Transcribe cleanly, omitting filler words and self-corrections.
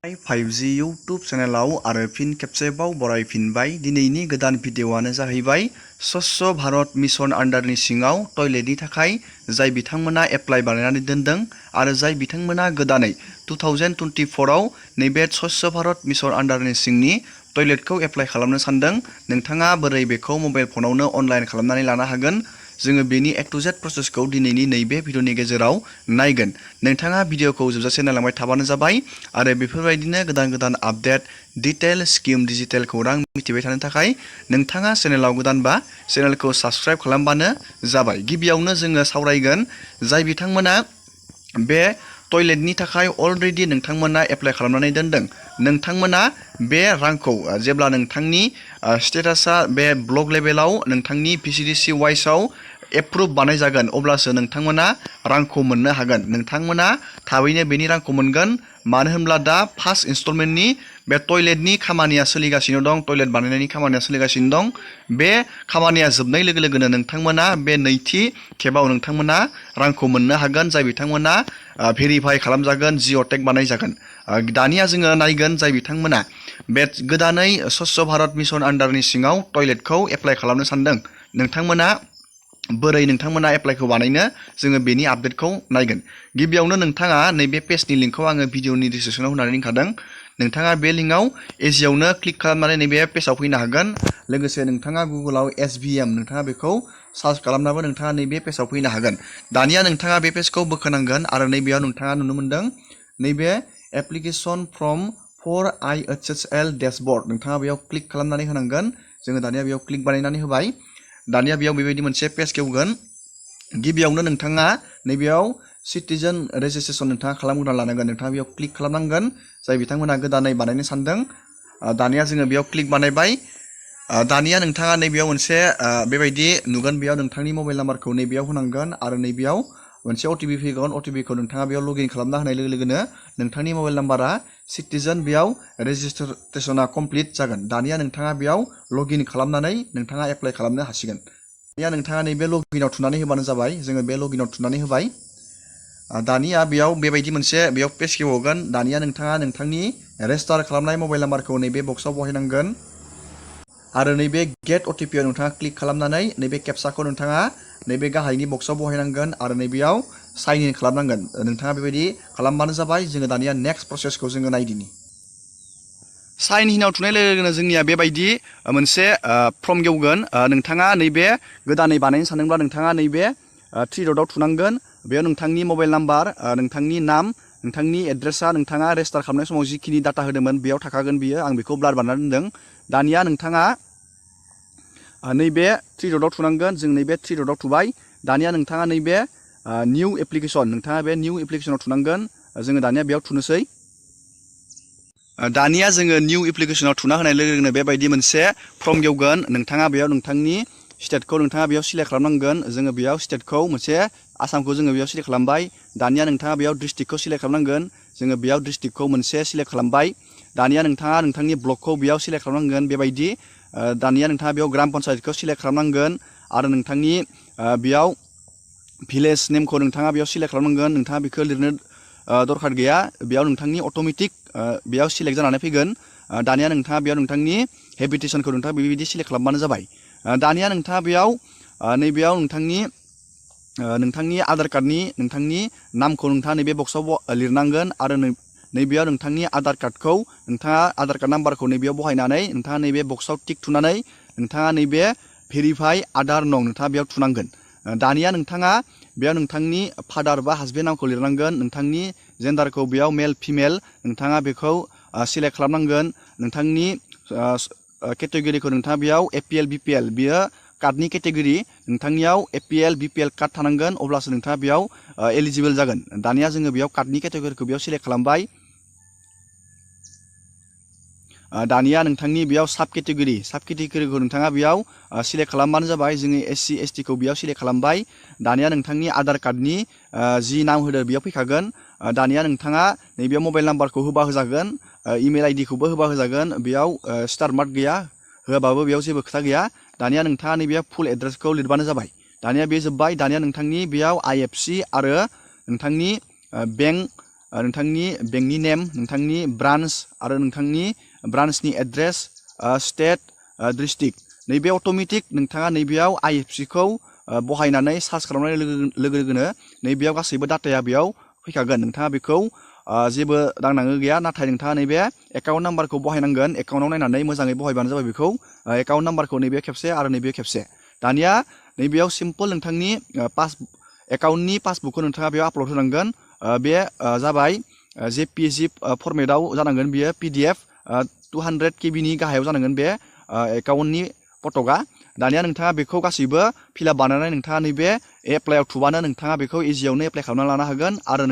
5G YouTube चेनेलाव आरो फिन खेबसेबाव बरायफिनबाय। दिनैनि गोदान भिडिअआनो जाहैबाय स्वच्छ भारत मिशन आन्डारनि सिङाव टयलेटनि थाखाय जाय बिथांमोना एप्लाइ बानायनानै दोनदों आरो जाय बिथांमोना गोदानै 2024 आव नैबे स्वच्छ भारत मिशन आन्डारनि सिंनि टयलेटखौ एप्लाइ खालामनो सानदों। नोंथाङा बोरै बेखौ मबाइल फनावनो अनलाइन खालामनानै लानो हागोन। जोङो बेनि A to Z प्रसेसखौ दिनैनि नैबे भिडिअनि गेजेराव नायगोन। नोंथाङा भिडिअखौ जोबजासे नायलांबाय थाबानो जाबाय आरो बेफोरबायदिनो गोदान गोदान आपडेट डिटेल स्किम डिजिटेल खौरां मिथिबाय थानो थाखाय नोंथाङा चेनेलाव गोदानबा चेनेलखौ साबस्क्राइब खालामबानो जाबाय। गिबियावनो जोङो सावरायगोन जाय बिथांमोना बे टयलेटनि थाखाय अलरेडि नोंथांमोना एप्लाइ खालामनानै दोनदों। नोंथांमोना बे रांखौ जेब्ला नोंथांनि स्टेटासा बे ब्लक लेभेलाव नोंथांनि VCDC वाइसआव एप्रुभ बानायजागोन अब्लासो नोंथांमोना रांखौ मोननो हागोन। नोंथांमोना थाबैनो बेनि रांखौ मोनगोन। मानो होनब्ला दा फार्स्ट इनस्टलमेन्टनि बे टयलेटनि खामानिया सोलिगासिनो दं, टयलेट बानायनायनि खामानिया सोलिगासिनो दं। बे खामानिया जोबनाय लोगो लोगोनो नोंथांमोना बे नैथि खेबाव नोंथांमोना रांखौ मोननो हागोन जाय बिथांमोना भेरिफाइ खालामजागोन, जिअ' टेग बानायजागोन। दानिया जोङो नायगोन जाय बिथांमोना बे गोदानै स्वच्छ भारत मिशन आन्डारनि सिङाव टयलेटखौ एप्लाइ खालामनो सानदों। नोंथांमोना बोरै नोंथांमोना एप्लाइखौ बानायनो जोङो बेनि आपडेटखौ नायगोन। गिबियावनो नोंथाङा नैबे पेजनि लिंकखौ आङो भिडिअनि डिसक्रिपसनाव होनानै दोनखादों। नोंथाङा बे लिंकआव इजियावनो क्लिक खालामनानै नैबे पेजाव फैनो हागोन। लोगोसे नोंथाङा गुगोलाव SVM नोंथाङा बेखौ सार्च खालामनाबो नोंथाङा नैबे पेजाव फैनो हागोन। दानिया नोंथाङा बे पेजखौ बोखोनांगोन आरो नैबेयाव नोंथाङा नुनो मोनदों नैबे application form for IHSL dashboard नोंथाङा बेयाव क्लिक खालामनानै होनांगोन। जोङो दानिया बेयाव क्लिक बानायनानै होबाय। दानिया बेयाव बेबायदि मोनसे पेज खेवगोन। गिबियावनो नोंथाङा नैबेयाव सिटिजेन रेजिस्ट्रेसन नोंथाङा खालामग्रोना लानांगोन। नोंथाङा बेयाव क्लिक खालामनांगोन जाय बिथांमोना गोदानै बानायनो सानदों। दानिया जोङो बेयाव क्लिक बानायबाय। दानिया नोंथाङा नैबेयाव मोनसे बेबायदि नुगोन। बेयाव नोंथांनि मबाइल नाम्बारखौ नैबेयाव होनांगोन आरो नैबेयाव मोनसे OTP फैगोन। OTPखौ नोंथाङा बेयाव लगइन खालामना होनाय लोगो लोगोनो नोंथांनि मबाइल नाम्बारा सिटिजेन बेयाव रेजिस्ट्रेसना कमप्लिट जागोन। दानिया नोंथाङा बेयाव लगइन खालामनानै नोंथाङा एप्लाइ खालामनो हासिगोन। दानिया नोंथाङा नैबे लगइनाव थुनानै होबानो जाबाय। जोङो बे लगइनाव थुनानै होबाय। दानिया बेयाव बेबायदि मोनसे बेयाव पेज खेवगोन। दानिया नोंथाङा नोंथांनि रेजिस्टार खालामनाय मबाइल नाम्बारखौ नैबे बक्सआव बहायनांगोन आरो नैबे गेट OTP आव नोंथाङा क्लिक खालामनानै नैबे केपसाखौ नोंथाङा नैबे गाहायनि बक्सआव बहायनांगोन आरो नैबेयाव साइन इन खालामनांगोन। नोंथाङा बेबायदि खालामबानो जाबाय। जोङो दानिया नेक्स्ट प्रसेसखौ जोङो नायदिनि। साइन इनआव थुनाय लोगो लोगोनो जोंनिया बेबायदि मोनसे फर्म गेवगोन। नोंथाङा नैबे गोदानै बानायनो सानदोंब्ला नोंथाङा नैबे 3 डटआव थुनांगोन। बेयाव नोंथांनि मबाइल नाम्बार, नोंथांनि नाम, नोंथांनि एड्रेसा नोंथाङा रेजिस्टार खालामनाय समाव जिखिनि डाटा होदोंमोन बेयाव थाखागोन बियो। आं बेखौ ब्लार बानायनानै दोनदों। दानिया नोंथाङा नैबे 3 डटआव थुनांगोन। जों नैबे 3 डटआव थुबाय। दानिया नोंथाङा नैबे निउ एप्लिकेसन नोंथाङा बे निउ एप्लिकेसनाव थुनांगोन। जोङो दानिया बेयाव थुनोसै। दानिया जोङो निउ एप्लिकेसनाव थुना होनाय लोगो लोगोनो बेबायदि मोनसे फर्म गेवगोन। नोंथाङा बेयाव नोंथांनि स्टेटखौ नोंथाङा बेयाव सिलेक्ट खालामनांगोन। जोङो बेयाव स्टेटखौ मोनसे आसामखौ जोङो बेयाव सिलेक्ट खालामबाय। दानिया नोंथाङा बेयाव डिस्ट्रिक्टखौ सिलेक्ट खालामनांगोन। जोङो बेयाव डिस्ट्रिक्टखौ मोनसे सिलेक्ट खालामबाय। दानिया नोंथाङा नोंथांनि ब्लकखौ बेयाव सिलेक्ट खालामनांगोन बेबायदि। दानिया नोंथाङा बेयाव ग्राम पन्सायतखौ सिलेक्ट खालामनांगोन आरो नोंथांनि बेयाव भिलेज नेमखौ नोंथाङा बेयाव सिलेक्ट खालामनांगोन। नोंथाङा बेखौ लिरनो दरखार गैया। बेयाव नोंथांनि अट'मेटिक बेयाव सिलेक्ट जानानै फैगोन। दानिया नोंथाङा बेयाव नोंथांनि हेबिटेसनखौ नोंथाङा बेबायदि सिलेक्ट खालामबानो जाबाय। दानिया नोंथाङा बेयाव नैबेयाव नोंथांनि आधार कार्डनि नोंथांनि नामखौ नोंथाङा नैबे बक्सआव लिरनांगोन आरो नैबेयाव नोंथांनि आधार कार्डखौ नोंथाङा आधार कार्ड नाम्बारखौ नैबेयाव बहायनानै नोंथाङा नैबे बक्सआव टिक थुनानै नोंथाङा नैबे भेरिफाइ आधार नं नोंथाङा बेयाव थुनांगोन। दानिया नोंथाङा बेयाव नोंथांनि फादार बा हासबेन्ड नामखौ लिरनांगोन। नोंथांनि जेन्डारखौ बेयाव मेल फिमेल नोंथाङा बेखौ सिलेक्ट खालामनांगोन। नोंथांनि केटेगरिखौ नोंथाङा बेयाव APL BPL बियो कार्डनि केटेगरि नोंथांनियाव APL BPL कार्ड थानांगोन अब्लासो नोंथाङा बेयाव एलिजिबोल जागोन। दानिया जोङो बेयाव कार्डनि केटेगरिखौ बेयाव सिलेक्ट खालामबाय। दानिया नोंथांनि बेयाव साब केटेगरिखौ नोंथाङा बेयाव सिलेक्ट खालामबानो जाबाय। जोङो SC ST खौ बेयाव सिलेक्ट खालामबाय। दानिया नोंथांनि आधार कार्डनि जि नाम होदो बेयाव फैखागोन। दानिया नोंथाङा नैबेयाव मबाइल नाम्बारखौ होबा होजागोन, इमेल ID खौबो होबा होजागोन। बेयाव स्टार मार्क गैया, होआबाबो बेयाव जेबो खोथा गैया। दानिया नोंथाङा नैबेयाव फुल एड्रेसखौ लिरबानो जाबाय। दानिया बे जोब्बाय। दानिया नोंथांनि बेयाव IFSC आरो नोंथांनि बेंक नोंथांनि बेंकनि नेम, नोंथांनि ब्रान्च आरो नोंथांनि ब्रान्चनि एड्रेस, स्टेट, डिस्ट्रिक्ट नैबे अट'मेटिक नोंथाङा नैबेयाव IFSC-खौ बहायनानै सार्च खालामनाय लोगो लोगोनो नैबेयाव गासैबो डाटाया बेयाव फैखागोन। नोंथाङा बेखौ जेबो दांनांगौ गैया, नाथाय नोंथाङा नैबे एकाउन्ट नाम्बारखौ बहायनांगोन। एकाउन्टआव नायनानै मोजाङै बहायबानो जाबाय बेखौ एकाउन्ट नाम्बारखौ नैबे खेबसे आरो नैबे खेबसे। दानिया नैबेयाव सिम्पल नोंथांनि एकाउन्टनि पासबुकखौ नोंथाङा बेयाव आपल'ड होनांगोन। बे जाबाय JPG फर्मेटआव जानांगोन, बियो PDF 200 KB नि गाहायाव जानांगोन बे एकाउन्टनि फटकआ। दानिया नोंथाङा बेखौ गासैबो फिलआप बानायनानै नोंथाङा नैबे एप्लाइआव थुबानो नोंथाङा बेखौ इजियावनो एप्लाइ खालामना लानो हागोन। आरो